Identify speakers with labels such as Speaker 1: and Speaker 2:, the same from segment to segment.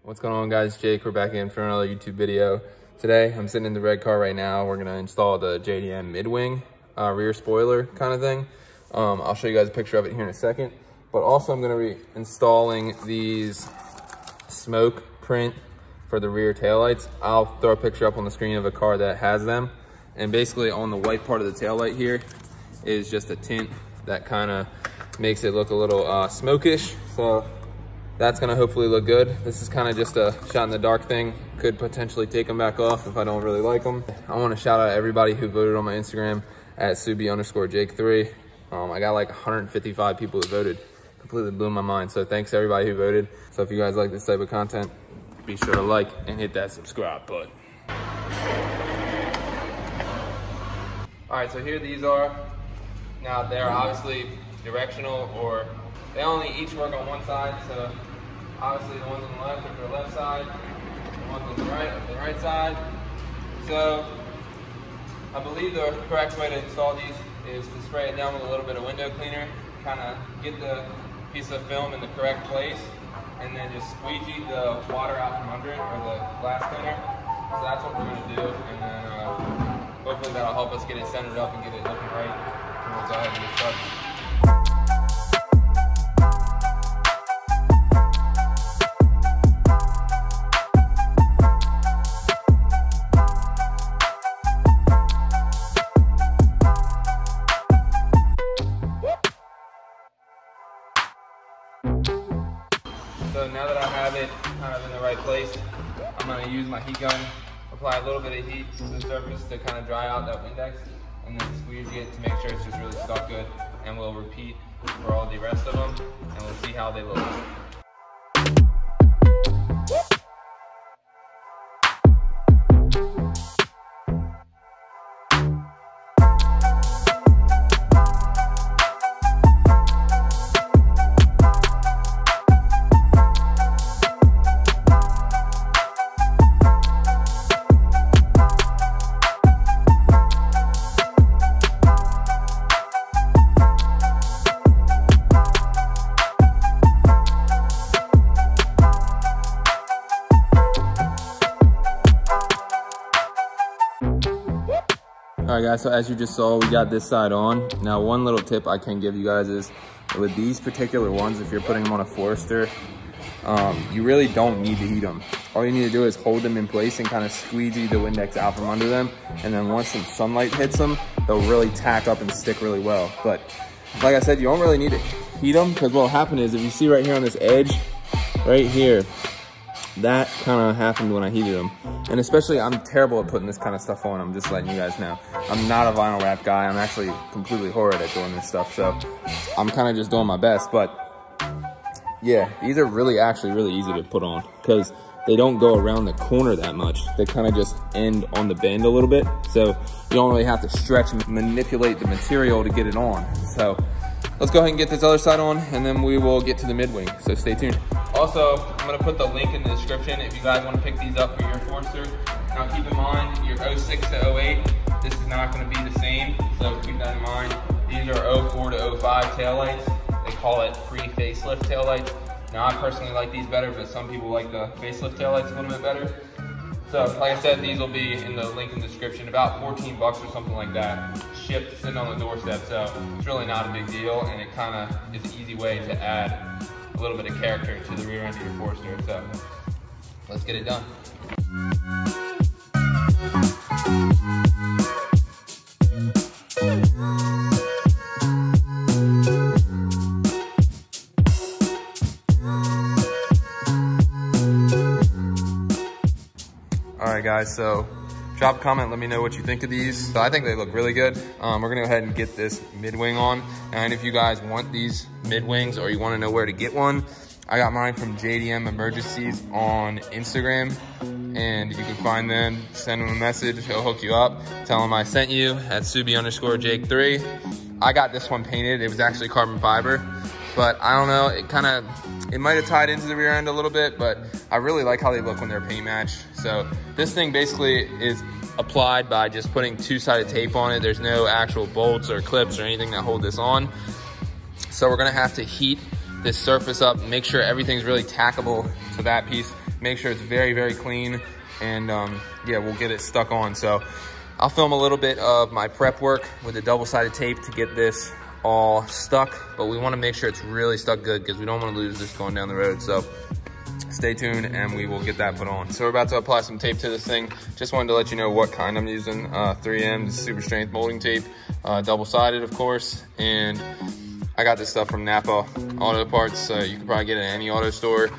Speaker 1: What's going on, guys? Jake, we're back in for another YouTube video. Today, I'm sitting in the red car right now. We're gonna install the Jdm mid-wing rear spoiler kind of thing. I'll show you guys a picture of it here in a second. But also, I'm gonna be installing these smoke print for the rear taillights. I'll throw a picture up on the screen of a car that has them. And basically, on the white part of the taillight here is just a tint that kind of makes it look a little smokish. So that's gonna hopefully look good. This is kind of just a shot in the dark thing. Could potentially take them back off if I don't really like them. I wanna shout out everybody who voted on my Instagram at Subi_Jake3. I got like 155 people who voted. Completely blew my mind. So thanks to everybody who voted. So if you guys like this type of content, be sure to like and hit that subscribe button. All right, so here these are. Now they're obviously directional, or they only each work on one side. So obviously the ones on the left are for the left side, the ones on the right are for the right side. So I believe the correct way to install these is to spray it down with a little bit of window cleaner, kind of get the piece of film in the correct place, and then just squeegee the water out from under it, or the glass cleaner. So that's what we're going to do, and then hopefully that'll help us get it centered up and get it looking right. And we'll go ahead and get started. So now that I have it kind of in the right place, I'm going to use my heat gun, apply a little bit of heat to the surface to kind of dry out that Windex, and then squeegee it to make sure it's just really stuck good. And we'll repeat for all the rest of them, and we'll see how they look. All right, guys, so as you just saw, we got this side on. Now, one little tip I can give you guys is with these particular ones, if you're putting them on a Forester, you really don't need to heat them. All you need to do is hold them in place and kind of squeegee the Windex out from under them. And then once some sunlight hits them, they'll really tack up and stick really well. But like I said, you don't really need to heat them, because what will happen is, if you see right here on this edge, right here, that kind of happened when I heated them. And especially, I'm terrible at putting this kind of stuff on. I'm just letting you guys know. I'm not a vinyl wrap guy. I'm actually completely horrid at doing this stuff. So I'm kind of just doing my best. But yeah, these are actually really easy to put on, because they don't go around the corner that much. They kind of just end on the bend a little bit. So you don't really have to stretch and manipulate the material to get it on. So let's go ahead and get this other side on, and then we will get to the mid-wing. So stay tuned. Also, I'm gonna put the link in the description if you guys wanna pick these up for your Forester. Now keep in mind, your 06 to 08, this is not gonna be the same, so keep that in mind. These are 04 to 05 taillights. They call it pre-facelift taillights. Now I personally like these better, but some people like the facelift taillights a little bit better. So like I said, these will be in the link in the description, about 14 bucks or something like that, shipped, sitting on the doorstep. So it's really not a big deal, and it kind of is an easy way to add a little bit of character to the rear end of your Forester. So let's get it done. All right, guys, so drop a comment, let me know what you think of these. So I think they look really good. We're gonna go ahead and get this mid-wing on. And if you guys want these mid-wings, or you wanna know where to get one, I got mine from JDM Emergencies on Instagram, and you can find them, send them a message, he'll hook you up, tell him I sent you at Subi_Jake3. I got this one painted. It was actually carbon fiber, but I don't know, it might have tied into the rear end a little bit, but I really like how they look when they're paint matched. So this thing basically is applied by just putting two-sided tape on it. There's no actual bolts or clips or anything that hold this on. So we're gonna have to heat this surface up, make sure everything's really tackable to that piece. make sure it's very, very clean, and yeah, we'll get it stuck on. So I'll film a little bit of my prep work with the double-sided tape to get this all stuck, but we want to make sure it's really stuck good because we don't want to lose this going down the road. So stay tuned and we will get that put on. So we're about to apply some tape to this thing. Just wanted to let you know what kind I'm using. 3M super strength molding tape, double-sided of course, and I got this stuff from Napa Auto Parts. You can probably get it at any auto store.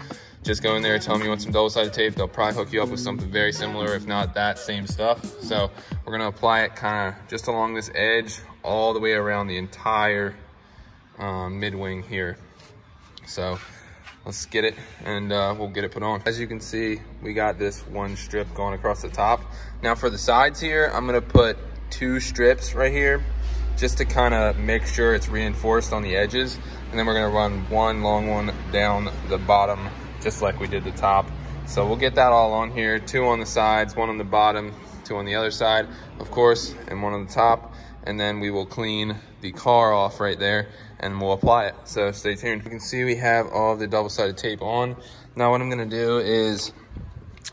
Speaker 1: Just go in there, tell them you want some double-sided tape. They'll probably hook you up with something very similar, if not that same stuff. So we're gonna apply it kind of just along this edge, all the way around the entire mid-wing here. So let's get it, and we'll get it put on. As you can see, we got this one strip going across the top. Now for the sides here, I'm gonna put 2 strips right here, just to kind of make sure it's reinforced on the edges. And then we're gonna run one long one down the bottom, just like we did the top. So we'll get that all on here, 2 on the sides, 1 on the bottom, 2 on the other side, of course, and 1 on the top. And then we will clean the car off right there and we'll apply it. So stay tuned. You can see we have all of the double-sided tape on. Now what I'm gonna do is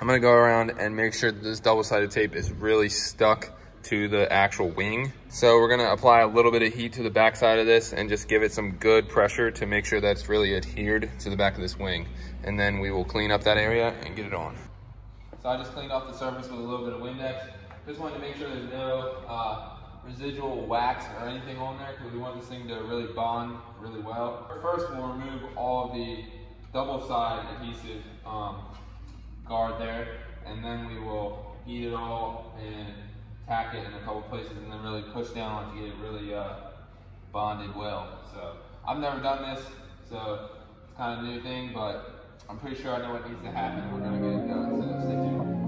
Speaker 1: I'm gonna go around and make sure that this double-sided tape is really stuck to the actual wing. So we're gonna apply a little bit of heat to the back side of this and just give it some good pressure to make sure that's really adhered to the back of this wing. And then we will clean up that area and get it on. So I just cleaned off the surface with a little bit of Windex. Just wanted to make sure there's no residual wax or anything on there because we want this thing to really bond really well. First, we'll remove all of the double-side adhesive guard there, and then we will heat it all and tack it in a couple places and then really push down on it to get it really bonded well. So I've never done this, so it's kind of a new thing, but I'm pretty sure I know what needs to happen. We're gonna get it done, so stay tuned.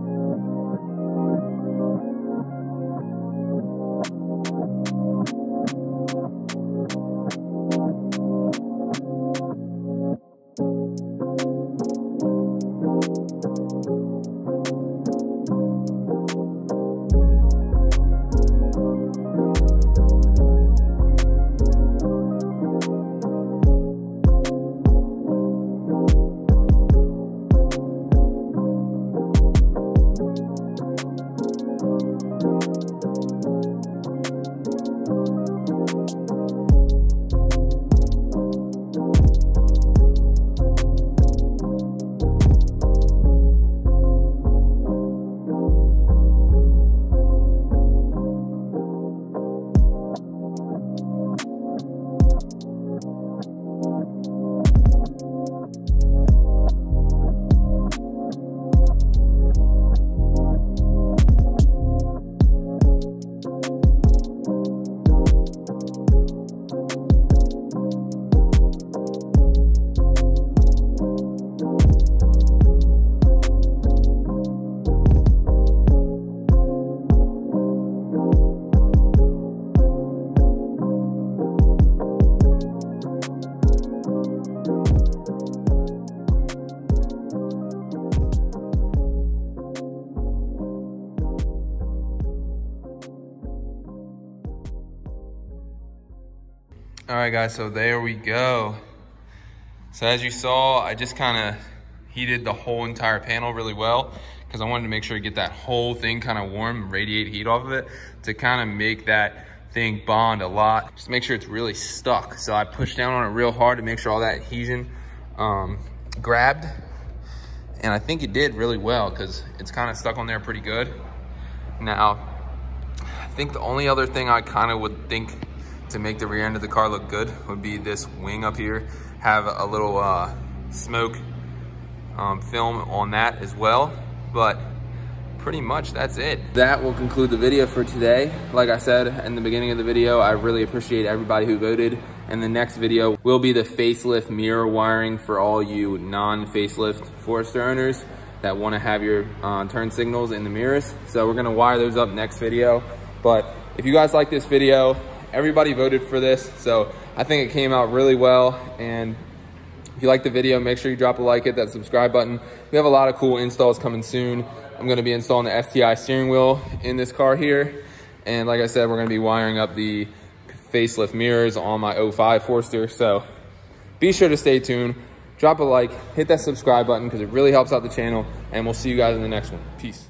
Speaker 1: All right guys, so there we go. So as you saw, I just kind of heated the whole entire panel really well because I wanted to make sure to get that whole thing kind of warm, radiate heat off of it to kind of make that thing bond a lot. Just make sure it's really stuck. So I pushed down on it real hard to make sure all that adhesion grabbed. And I think it did really well because it's kind of stuck on there pretty good. Now, I think the only other thing I kind of would think to make the rear end of the car look good would be this wing up here. Have a little smoke film on that as well. But pretty much that's it. That will conclude the video for today. Like I said in the beginning of the video, I really appreciate everybody who voted. And the next video will be the facelift mirror wiring for all you non-facelift Forester owners that want to have your turn signals in the mirrors. So we're gonna wire those up next video. But if you guys like this video, everybody voted for this, so I think it came out really well. And if you like the video, make sure you drop a like, hit that subscribe button. We have a lot of cool installs coming soon. I'm gonna be installing the STI steering wheel in this car here. And like I said, we're gonna be wiring up the facelift mirrors on my 05 Forester. So be sure to stay tuned. drop a like, hit that subscribe button because it really helps out the channel, and we'll see you guys in the next one. Peace.